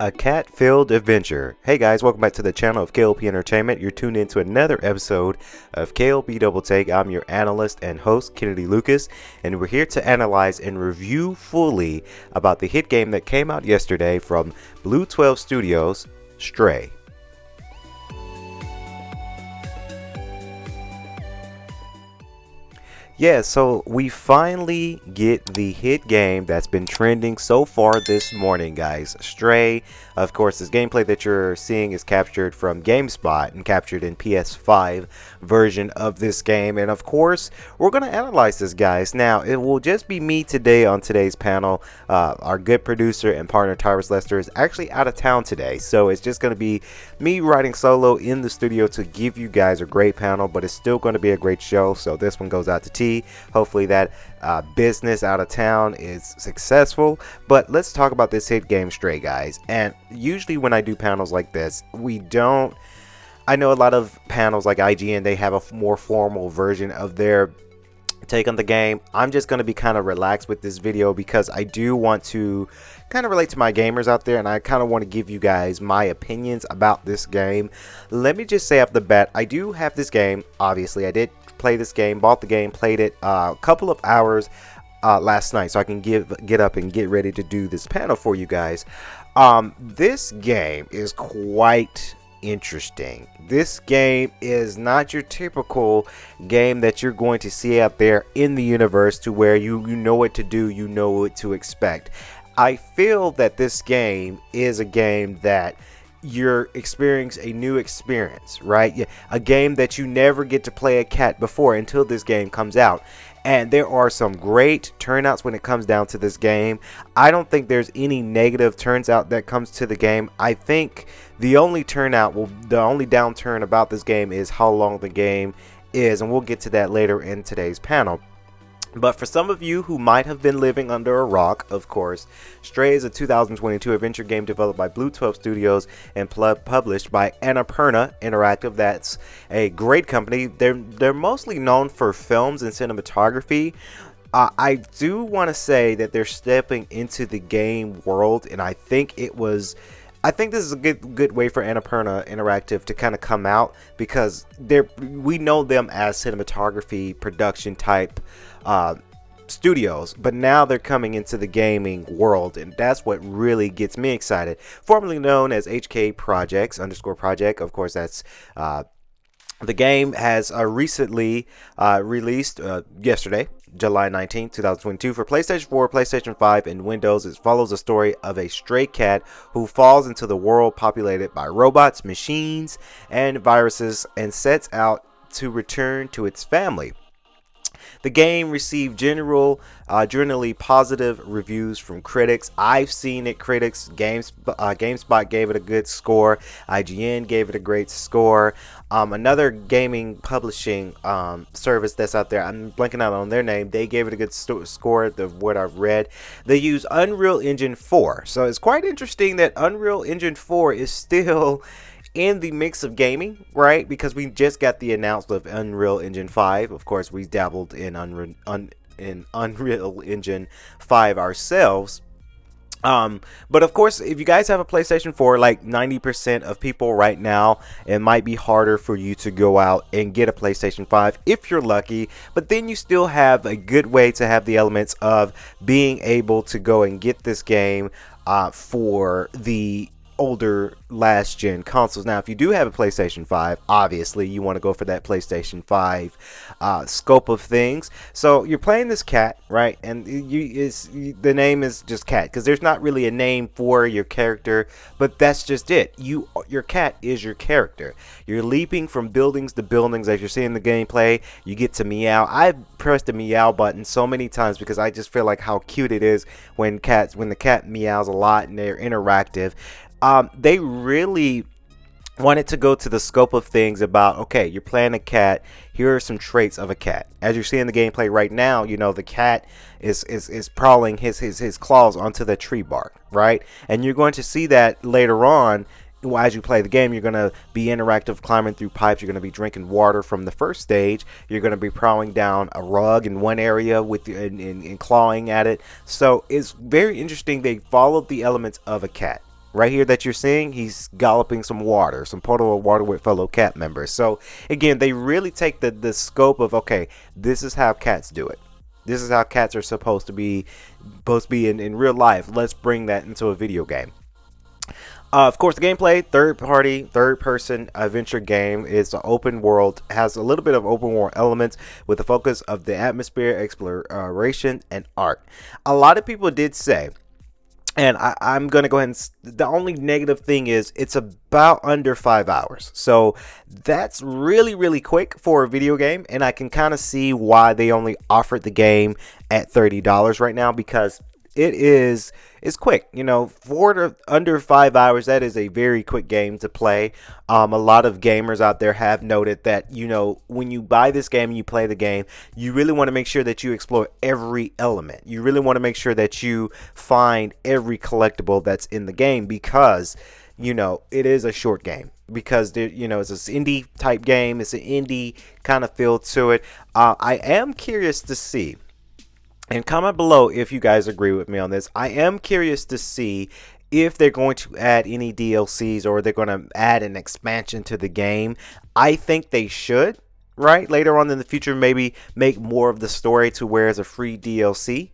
A cat-filled adventure. Hey guys, welcome back to the channel of K.L.P Entertainment. You're tuned into another episode of K.L.P Doubletake. I'm your analyst and host, Kennedy Lucas, and we're here to analyze and review fully about the hit game that came out yesterday from Blue 12 Studios, Stray. Yeah, so we finally get the hit game that's been trending so far this morning, guys. Stray. Of course, this gameplay that you're seeing is captured from GameSpot and captured in PS5 version of this game. And of course, we're going to analyze this, guys. Now, it will just be me today on today's panel. Our good producer and partner, Tyrus Lester, is actually out of town today. So it's just going to be me riding solo in the studio to give you guys a great panel, but it's still going to be a great show. So this one goes out to T. Hopefully that business out of town is successful. But let's talk about this hit game, Stray, guys. And usually when I do panels like this, I know a lot of panels like IGN, they have a more formal version of their take on the game. I'm just going to be kind of relaxed with this video because I do want to kind of relate to my gamers out there, and I kind of want to give you guys my opinions about this game. Let me just say off the bat, I do have this game. Obviously, I did play this game, bought the game, played it a couple of hours last night, so I can get up and get ready to do this panel for you guys. This game is quite interesting. This game is not your typical game that you're going to see out there in the universe, to where you know what to do, you know what to expect. I feel that this game is a game that you're experiencing a new experience, right? A game that you never get to play a cat before until this game comes out. And there are some great turnouts when it comes down to this game. I don't think there's any negative turns out that comes to the game. I think the only downturn about this game is how long the game is, and we'll get to that later in today's panel. But for some of you who might have been living under a rock, of course, Stray is a 2022 adventure game developed by Blue 12 Studios and published by Annapurna Interactive. That's a great company. They're mostly known for films and cinematography. I do want to say that they're stepping into the game world, and I think this is a good way for Annapurna Interactive to kind of come out, because we know them as cinematography production type studios, but now they're coming into the gaming world, and that's what really gets me excited. Formerly known as HK Projects _project, of course, that's the game has recently released yesterday, July 19, 2022, for PlayStation 4, PlayStation 5, and Windows. It follows the story of a stray cat who falls into the world populated by robots, machines, and viruses, and sets out to return to its family. The game received generally positive reviews from critics. I've seen it. GameSpot gave it a good score. IGN gave it a great score. Another gaming publishing service that's out there, I'm blanking out on their name, they gave it a good score of what I've read. They use Unreal Engine 4. So it's quite interesting that Unreal Engine 4 is still in the mix of gaming, right? Because we just got the announcement of Unreal Engine 5. Of course, we dabbled in Unreal Engine 5 ourselves. But of course, if you guys have a PlayStation 4, like 90% of people right now, it might be harder for you to go out and get a PlayStation 5 if you're lucky. But then you still have a good way to have the elements of being able to go and get this game for the older last gen consoles. Now, if you do have a PlayStation 5, obviously you want to go for that PlayStation 5 scope of things. So you're playing this cat, right? And the name is just cat, because there's not really a name for your character, but that's just it. Your cat is your character. You're leaping from buildings to buildings as you're seeing the gameplay. You get to meow. I've pressed the meow button so many times because I just feel like how cute it is when the cat meows a lot and they're interactive. They really wanted to go to the scope of things about, okay, you're playing a cat, here are some traits of a cat. As you're seeing the gameplay right now, you know, the cat is prowling his claws onto the tree bark, right? And you're going to see that later on. As you play the game, you're going to be interactive, climbing through pipes. You're going to be drinking water from the first stage. You're going to be prowling down a rug in one area and clawing at it. So it's very interesting. They followed the elements of a cat. Right here that you're seeing, he's galloping some water, some potable water with fellow cat members. So again, they really take the scope of, okay, this is how cats do it. This is how cats are supposed to be in real life. Let's bring that into a video game. Of course, the gameplay, third person adventure game. Is an open world, has a little bit of open world elements with the focus of the atmosphere, exploration, and art. A lot of people did say, and I'm going to go ahead and, the only negative thing is it's about under 5 hours. So that's really, really quick for a video game. And I can kind of see why they only offered the game at $30 right now, because it's quick, for under 5 hours. That is a very quick game to play. A lot of gamers out there have noted that, when you buy this game and you play the game, you really want to make sure that you explore every element. You really want to make sure that you find every collectible that's in the game, because it is a short game, because it's this indie type game. It's an indie kind of feel to it. I am curious to see, and comment below if you guys agree with me on this. I am curious to see if they're going to add any DLCs, or they're going to add an expansion to the game. I think they should, right? Later on in the future, maybe make more of the story to where it's a free DLC,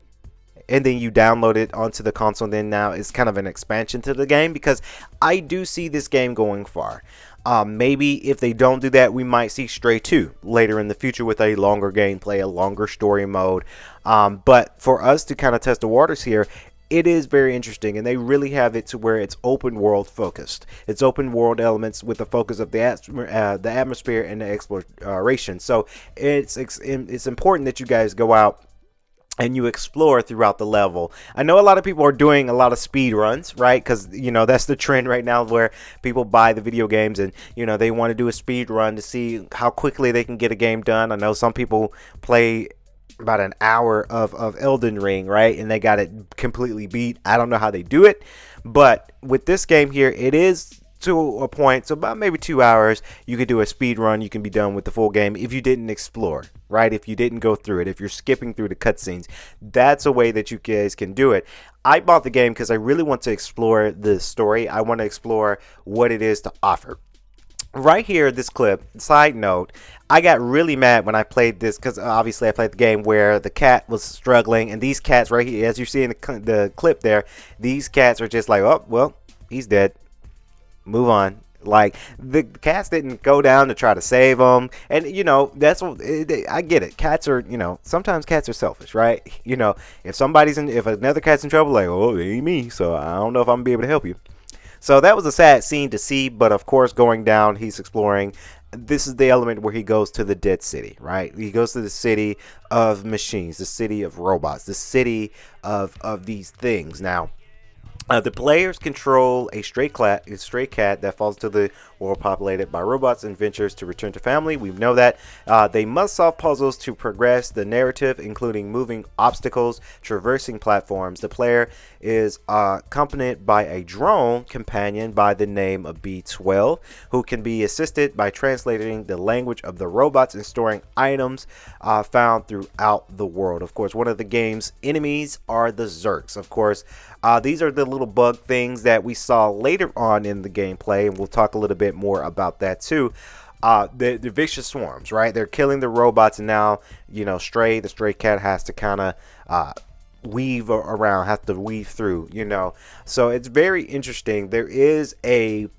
and then you download it onto the console, and then now it's kind of an expansion to the game, because I do see this game going far. Maybe if they don't do that, we might see Stray 2 later in the future with a longer gameplay, a longer story mode. But for us to kind of test the waters here, it is very interesting, and they really have it to where it's open world focused. It's open world elements with the focus of the atmosphere and the exploration. So it's important that you guys go out and you explore throughout the level. I know a lot of people are doing a lot of speed runs, right? Because that's the trend right now, where people buy the video games and they want to do a speed run to see how quickly they can get a game done. I know some people play about an hour of Elden Ring, right? And they got it completely beat. I don't know how they do it, but with this game here, it is to a point, so about maybe 2 hours, you could do a speed run. You can be done with the full game if you didn't explore, right? If you didn't go through it, if you're skipping through the cutscenes, that's a way that you guys can do it. I bought the game because I really want to explore the story. I want to explore what it is to offer. Right here, this clip, side note, I got really mad when I played this, because obviously I played the game where the cat was struggling, and these cats right here, as you see in the clip there, these cats are just like, oh, well, he's dead. Move on. Like, the cats didn't go down to try to save them, and that's what I get it. Cats are, sometimes cats are selfish, right? If another cat's in trouble, like, oh, it ain't me, so I don't know if I'm gonna be able to help you. So that was a sad scene to see, but of course, going down, he's exploring. This is the element where he goes to the dead city, right? He goes to the city of machines, the city of robots, the city of these things. Now, the players control a stray cat that falls to the world populated by robots and ventures to return to family. We know that. They must solve puzzles to progress the narrative, including moving obstacles, traversing platforms. The player is accompanied by a drone companion by the name of B12, who can be assisted by translating the language of the robots and storing items found throughout the world. Of course, one of the game's enemies are the Zerks. Of course, these are the little bug things that we saw later on in the gameplay, and we'll talk a little bit more about that too. The vicious swarms, right? They're killing the robots, and now the stray cat has to kind of weave around, have to weave through, so it's very interesting. There is a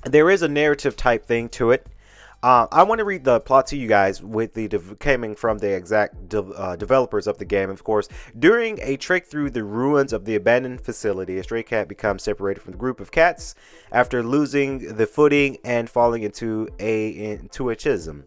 narrative type thing to it. I want to read the plot to you guys with coming from the exact developers of the game. Of course, during a trek through the ruins of the abandoned facility, a stray cat becomes separated from the group of cats after losing the footing and falling into a schism.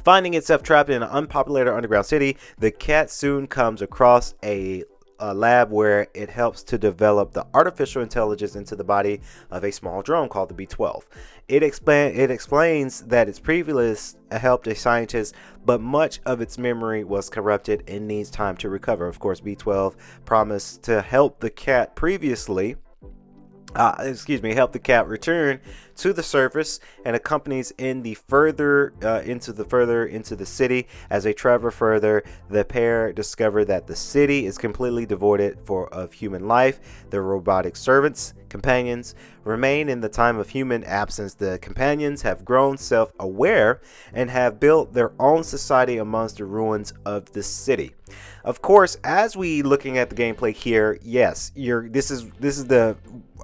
Finding itself trapped in an unpopulated underground city, the cat soon comes across a lab where it helps to develop the artificial intelligence into the body of a small drone called the B12. It explains that its previous helped a scientist, but much of its memory was corrupted and needs time to recover. Of course, B12 promised to help the cat previously, help the cat return to the surface and accompanies in the further into the city. As they travel further, the pair discover that the city is completely devoid of human life. Their robotic servants, companions, remain in the time of human absence. The companions have grown self-aware and have built their own society amongst the ruins of the city. Of course, as we looking at the gameplay here, yes, this is the,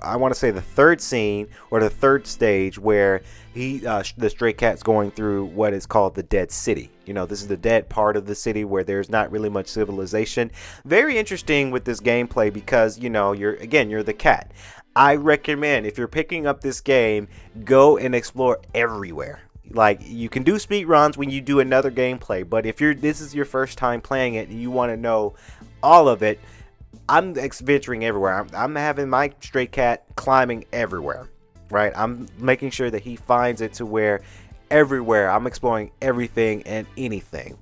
I want to say, the third scene or the third stage where the stray cat's going through what is called the dead city. This is the dead part of the city where there's not really much civilization. Very interesting with this gameplay because you're the cat. I recommend, if you're picking up this game, go and explore everywhere. Like, you can do speed runs when you do another gameplay, but if this is your first time playing it and you want to know all of it, I'm venturing everywhere. I'm having my stray cat climbing everywhere, right? I'm making sure that he finds it to where everywhere I'm exploring everything and anything.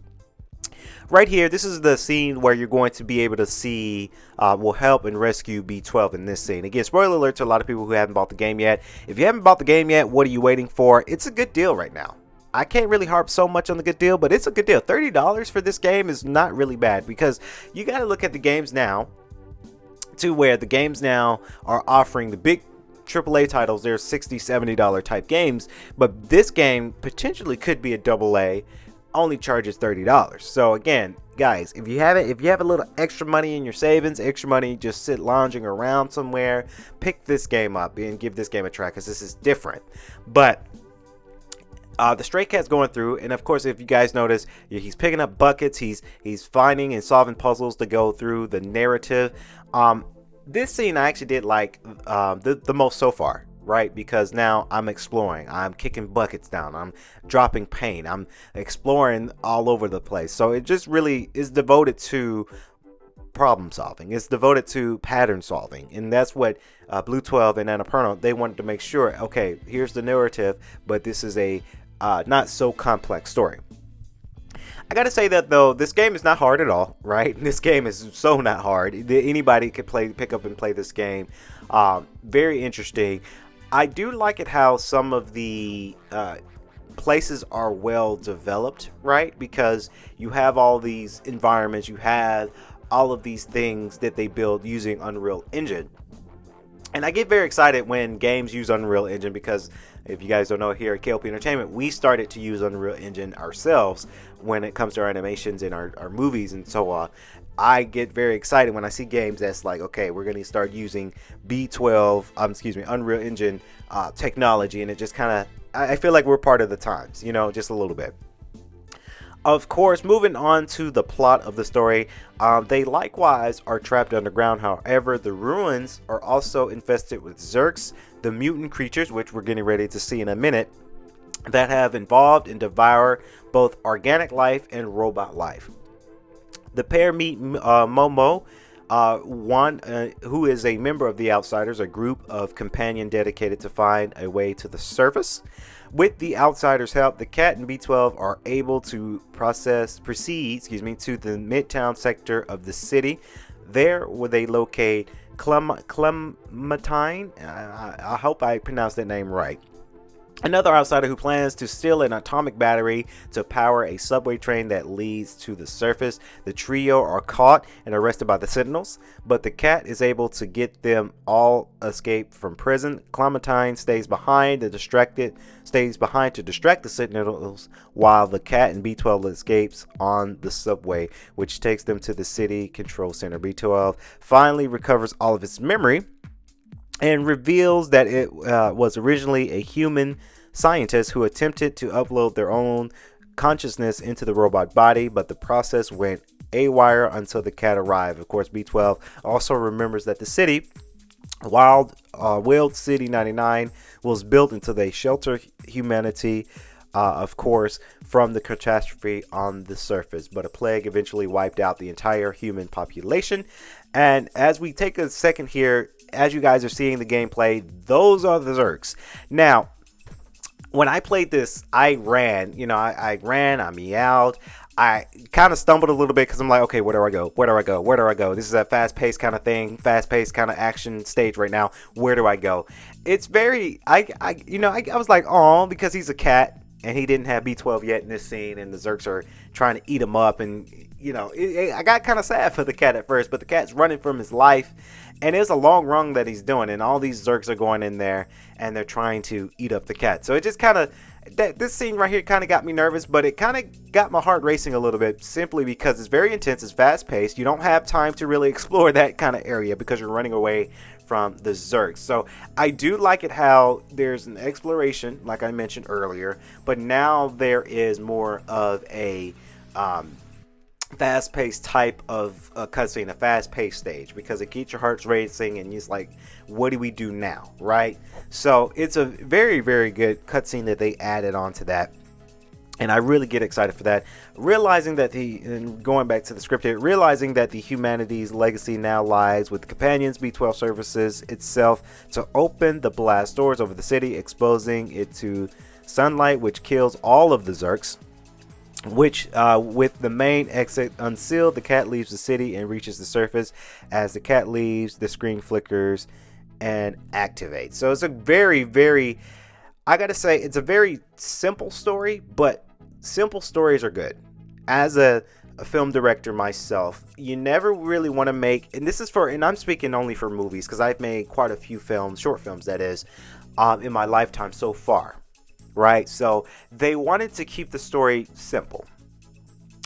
Right here, this is the scene where you're going to be able to see will help and rescue B12 in this scene. Again, spoiler alert to a lot of people who haven't bought the game yet. If you haven't bought the game yet, what are you waiting for? It's a good deal right now. I can't really harp so much on the good deal, but it's a good deal. $30 for this game is not really bad because you got to look at the games now to where the games now are offering the big AAA titles. They're $60, $70 type games, but this game potentially could be a AA. Only charges $30. So again, guys, if you have a little extra money in your savings, extra money just sit lounging around somewhere, pick this game up and give this game a try because this is different. But the stray cat's going through, and of course, if you guys notice, he's picking up buckets. He's finding and solving puzzles to go through the narrative. This scene I actually did like the most so far. Right, because now I'm exploring, I'm kicking buckets down, I'm dropping paint, I'm exploring all over the place. So it just really is devoted to problem solving. It's devoted to pattern solving, and that's what Blue 12 and Annapurna, they wanted to make sure. Okay, here's the narrative, but this is a not so complex story. I gotta say that though, this game is not hard at all, right? This game is so not hard. Anybody could pick up and play this game. Very interesting. I do like it how some of the places are well developed, right? Because you have all these environments, you have all of these things that they build using Unreal Engine. And I get very excited when games use Unreal Engine because if you guys don't know, here at K.L.P Entertainment, we started to use Unreal Engine ourselves when it comes to our animations and our movies and so on. I get very excited when I see games that's like, okay, we're going to start using Unreal Engine technology, and it just kind of, I feel like we're part of the times, just a little bit. Of course, moving on to the plot of the story, they likewise are trapped underground. However, the ruins are also infested with Zerks, the mutant creatures, which we're getting ready to see in a minute, that have evolved and devour both organic life and robot life. The pair meet Momo, who is a member of the Outsiders, a group of companions dedicated to find a way to the surface. With the Outsiders' help, the cat and B12 are able to proceed to the midtown sector of the city. There, where they locate Clementine. I hope I pronounced that name right. Another outsider who plans to steal an atomic battery to power a subway train that leads to the surface. The trio are caught and arrested by the Sentinels, but the cat is able to get them all escape from prison. Clementine stays behind to distract the Sentinels, while the cat and B12 escapes on the subway, which takes them to the city control center. B12 finally recovers all of its memory and reveals that it was originally a human scientist who attempted to upload their own consciousness into the robot body, but the process went haywire until the cat arrived. Of course, B12 also remembers that the city, Wild City 99, was built until they shelter humanity, of course, from the catastrophe on the surface. But a plague eventually wiped out the entire human population. And as we take a second here, as you guys are seeing the gameplay, those are the Zerks. Now, when I played this, I ran, I meowed. I kind of stumbled a little bit because I'm like, okay, where do I go? Where do I go? Where do I go? This is a fast-paced kind of thing, fast-paced kind of action stage right now. Where do I go? It's very, I was like, oh, because he's a cat and he didn't have B12 yet in this scene, and the Zerks are trying to eat him up, and I got kind of sad for the cat at first, but the cat's running from his life, and it's a long run that he's doing, and all these Zerks are going in there, and they're trying to eat up the cat. So it just kind of, this scene right here kind of got me nervous, but it kind of got my heart racing a little bit, simply because it's very intense, it's fast paced. You don't have time to really explore that kind of area because you're running away from the Zergs. So I do like it how there's an exploration, like I mentioned earlier, but now there is more of a fast-paced type of cutscene, a fast-paced stage, because it keeps your hearts racing, and it's like, what do we do now, right? So it's a very, very good cutscene that they added onto that, and I really get excited for that. Realizing that and going back to the script here, realizing that the humanity's legacy now lies with the Companions B12 services itself to open the blast doors over the city, exposing it to sunlight, which kills all of the Zerks. Which, with the main exit unsealed, the cat leaves the city and reaches the surface. As the cat leaves, the screen flickers and activates. So it's a very, very, I gotta say, it's a very simple story, but simple stories are good. As a film director myself, you never really want to make, and this is for, and I'm speaking only for movies, because I've made quite a few films, short films that is, in my lifetime so far. Right, so they wanted to keep the story simple,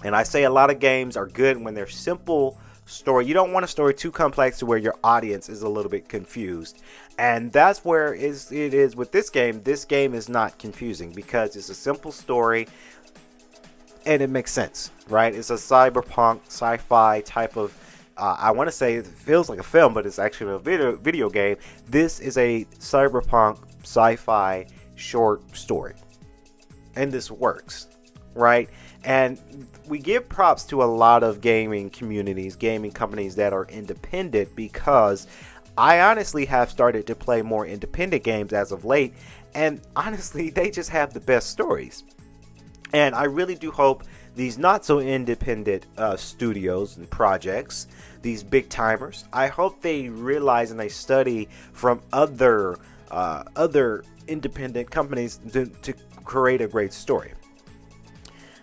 and I say a lot of games are good when they're simple story. You don't want a story too complex to where your audience is a little bit confused, and that's where it is with this game. This game is not confusing because it's a simple story and it makes sense, right? It's a cyberpunk sci-fi type of I want to say it feels like a film, but it's actually a video game. This is a cyberpunk sci-fi short story, and this works, right? And we give props to a lot of gaming communities, gaming companies that are independent, because I honestly have started to play more independent games as of late, and honestly they just have the best stories. And I really do hope these not so independent studios and projects, these big timers, I hope they realize and they study from other independent companies to create a great story.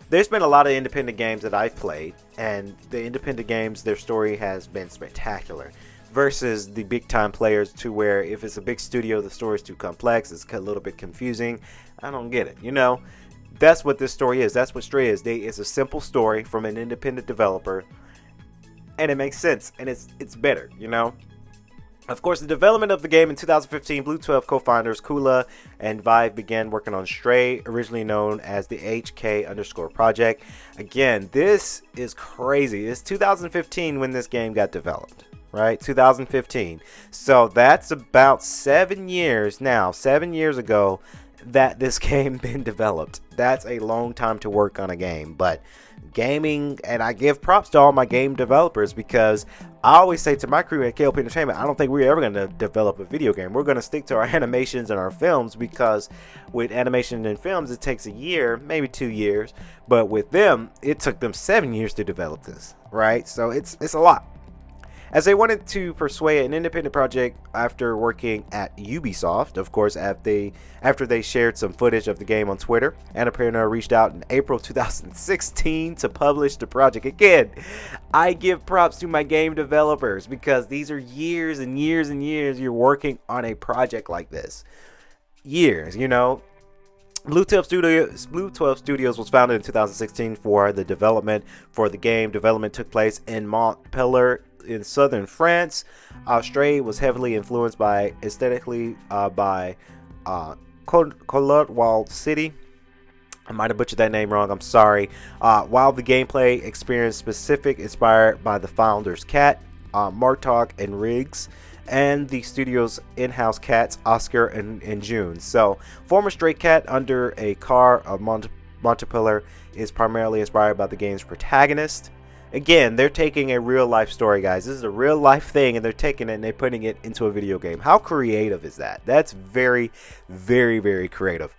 There's been a lot of independent games that I've played, and the independent games, their story has been spectacular, versus the big time players, to where if it's a big studio, the story is too complex, it's a little bit confusing. I don't get it, That's what this story is. That's what Stray is. It's a simple story from an independent developer, and it makes sense, and it's better, Of course, the development of the game in 2015, Blue 12 co-founders Kula and Vive began working on Stray, originally known as the HK_ project. Again, this is crazy. It's 2015 when this game got developed, right? 2015. So that's about 7 years now, 7 years ago that this game been developed. That's a long time to work on a game, but gaming, and I give props to all my game developers, because I always say to my crew at K.L.P Entertainment, I don't think we're ever going to develop a video game. We're going to stick to our animations and our films, because with animation and films it takes a year, maybe 2 years, but with them it took them 7 years to develop this, right? So it's a lot. As they wanted to persuade an independent project after working at Ubisoft, of course, after they shared some footage of the game on Twitter, Annapurna reached out in April 2016 to publish the project. Again, I give props to my game developers, because these are years and years and years you're working on a project like this. Years, Blue 12 Studios was founded in 2016 for the development for the game. Development took place in Montpellier in southern France. Stray was heavily influenced by aesthetically by Colotwald City. I might have butchered that name wrong, I'm sorry. While the gameplay experience specific inspired by the founder's cat, Martok and Riggs, and the studio's in-house cats, Oscar and June. So, former stray cat under a car of Montpellier is primarily inspired by the game's protagonist. Again, they're taking a real life story, guys. This is a real life thing, and they're taking it and they're putting it into a video game. How creative is that? That's very, very, very creative.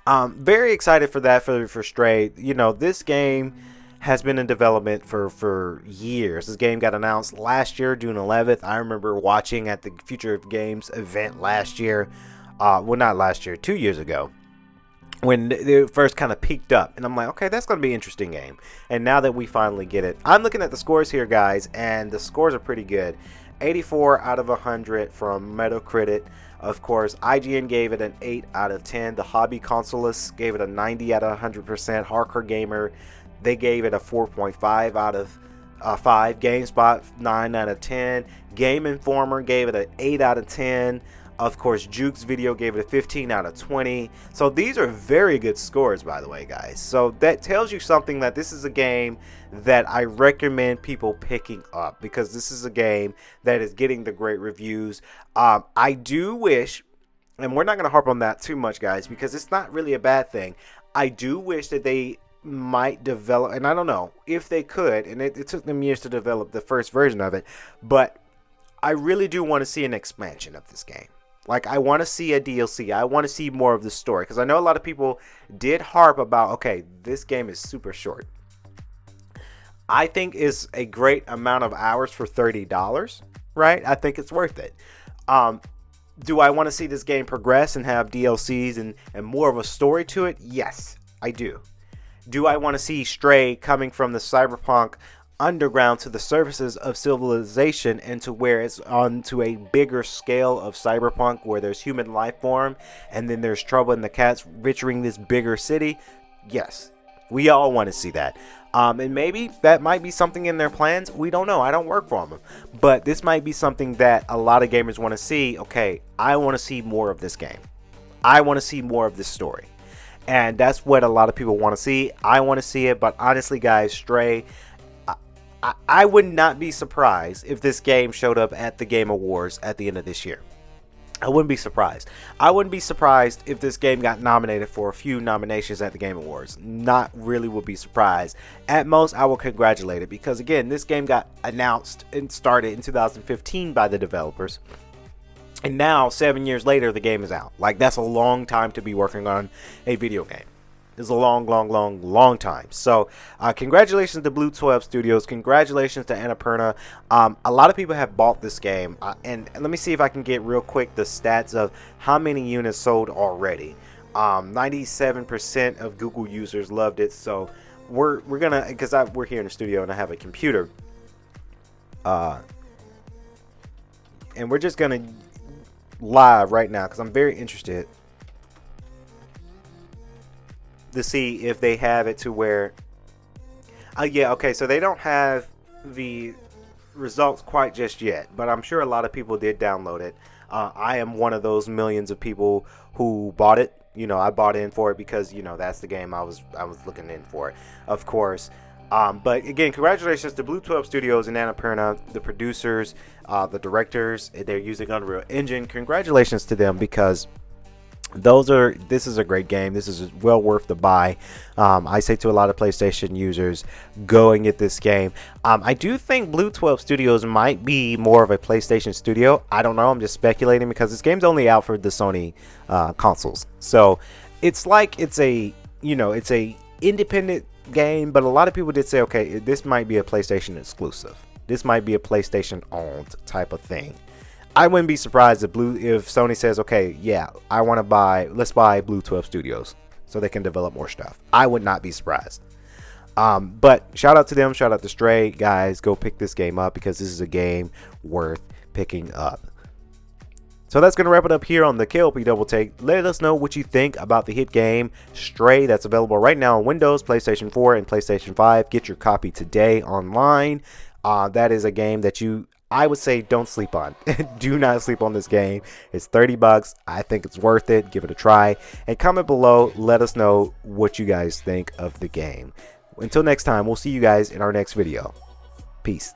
Very excited for that for Stray. You know, this game has been in development for years. This game got announced last year, June 11th. I remember watching at the Future of Games event last year. Well, not last year, 2 years ago, when they first kind of peaked up, and I'm like, okay, that's going to be an interesting game. And now that we finally get it, I'm looking at the scores here, guys, and the scores are pretty good. 84 out of 100 from Metacritic. Of course, IGN gave it an 8 out of 10. The Hobby Consolist gave it a 90 out of 100%. Hardcore Gamer, they gave it a 4.5 out of 5. GameSpot, 9 out of 10. Game Informer gave it an 8 out of 10. Of course, Juke's Video gave it a 15 out of 20. So these are very good scores, by the way, guys. So that tells you something, that this is a game that I recommend people picking up, because this is a game that is getting the great reviews. I do wish, and we're not going to harp on that too much, guys, because it's not really a bad thing. I do wish that they might develop, and I don't know if they could, and it took them years to develop the first version of it, but I really do want to see an expansion of this game. Like, I want to see a DLC. I want to see more of the story, because I know a lot of people did harp about, okay, this game is super short. I think it's a great amount of hours for $30, right? I think it's worth it. Do I want to see this game progress and have DLCs and more of a story to it? Yes, I do. Do I want to see Stray coming from the cyberpunk underground to the surfaces of civilization, and to where it's onto a bigger scale of cyberpunk, where there's human life form and then there's trouble in the cats venturing this bigger city? Yes, we all want to see that. And maybe that might be something in their plans. We don't know. I don't work for them, but this might be something that a lot of gamers want to see. Okay, I want to see more of this game. I want to see more of this story, and that's what a lot of people want to see. I want to see it. But honestly, guys, Stray, I would not be surprised if this game showed up at the Game Awards at the end of this year. I wouldn't be surprised. I wouldn't be surprised if this game got nominated for a few nominations at the Game Awards. Not really would be surprised. At most, I will congratulate it, because again, this game got announced and started in 2015 by the developers. And now, 7 years later, the game is out. Like, that's a long time to be working on a video game. It's a long time. So congratulations to Blue 12 Studios. Congratulations to Annapurna. A lot of people have bought this game, and let me see if I can get real quick the stats of how many units sold already. 97% of Google users loved it. So we're gonna, because we're here in the studio and I have a computer, and we're just gonna live right now, because I'm very interested to see if they have it to where, yeah, okay, so they don't have the results quite just yet, but I'm sure a lot of people did download it. I am one of those millions of people who bought it. You know, I bought in for it because, you know, that's the game I was looking in for, of course. But again, congratulations to Blue 12 Studios and Annapurna, the producers, the directors. They're using Unreal Engine. Congratulations to them, because this is a great game. This is well worth the buy. I say to a lot of PlayStation users, go and get this game. I do think Blue 12 Studios might be more of a PlayStation studio. I don't know. I'm just speculating, because this game's only out for the Sony consoles. So it's like it's a independent game, but a lot of people did say, okay, this might be a PlayStation exclusive. This might be a PlayStation owned type of thing. I wouldn't be surprised if Sony says, okay, yeah, I want to let's buy Blue 12 Studios so they can develop more stuff. I would not be surprised. But shout out to them. Shout out to Stray. Guys, go pick this game up, because this is a game worth picking up. So that's going to wrap it up here on the K.L.P Doubletake. Let us know what you think about the hit game Stray, that's available right now on Windows, PlayStation 4, and PlayStation 5. Get your copy today online. That is a game that I would say don't sleep on. Do not sleep on this game. It's $30. I think it's worth it. Give it a try. And comment below. Let us know what you guys think of the game. Until next time, we'll see you guys in our next video. Peace.